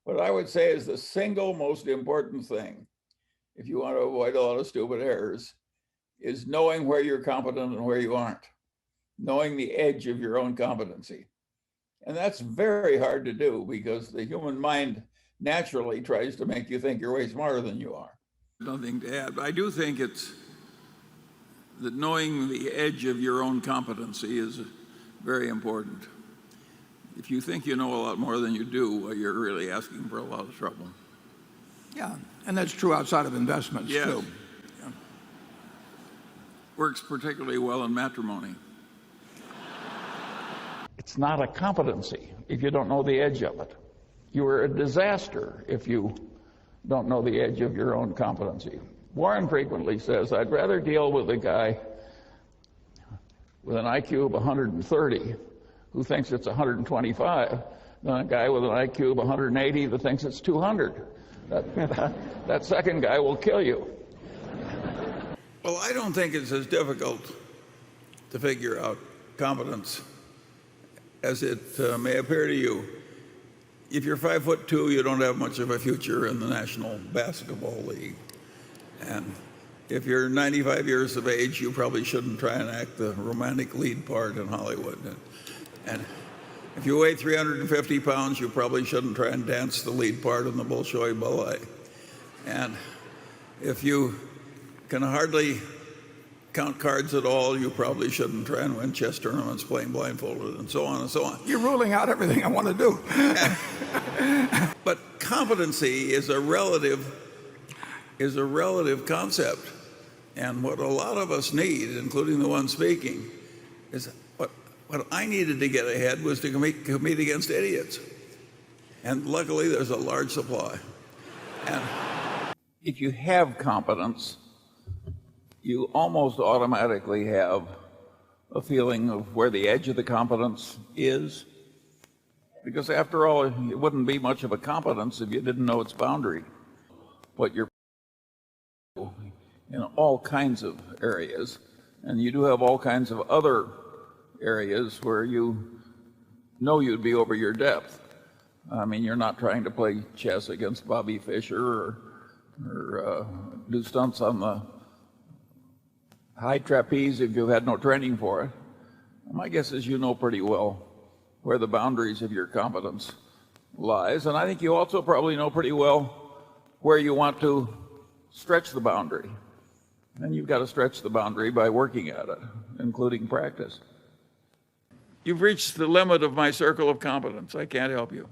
what I would say is the single most important thing, if you want to avoid a lot of stupid errors, is knowing where you're competent and where you aren't, knowing the edge of your own competency. And that's very hard to do because the human mind naturally tries to make you think you're way smarter than you are. Nothing to add, but I do think it's that knowing the edge of your own competency is very important. If you think you know a lot more than you do, well, you're really asking for a lot of trouble. Yeah, and that's true outside of investments Yes. too. Yeah. Works particularly well in matrimony. It's not a competency if you don't know the edge of it. You are a disaster if you don't know the edge of your own competency. Warren frequently says, I'd rather deal with a guy with an IQ of 130 who thinks it's 125 than a guy with an IQ of 180 that thinks it's 200. That second guy will kill you. Well, I don't think it's as difficult to figure out competence as it may appear to you. If you're 5'2", you don't have much of a future in the National Basketball League. And if you're 95 years of age, you probably shouldn't try and act the romantic lead part in Hollywood. And if you weigh 350 pounds, you probably shouldn't try and dance the lead part in the Bolshoi Ballet. And if you can hardly count cards at all, you probably shouldn't try and win chess tournaments playing blindfolded, and so on and so on. You're ruling out everything I want to do. But competency is a relative concept. And what a lot of us need, including the one speaking, is what I needed to get ahead was to compete against idiots. And luckily, there's a large supply. And If you have competence, you almost automatically have a feeling of where the edge of the competence is. Because after all, it wouldn't be much of a competence if you didn't know its boundary. What you're in all kinds of areas, and you do have all kinds of other areas where you know you'd be over your depth. I mean, you're not trying to play chess against Bobby Fischer or do stunts on the high trapeze if you've had no training for it. My guess is you know pretty well where the boundaries of your competence lies, and I think you also probably know pretty well where you want to stretch the boundary. And you've got to stretch the boundary by working at it, including practice. You've reached the limit of my circle of competence. I can't help you.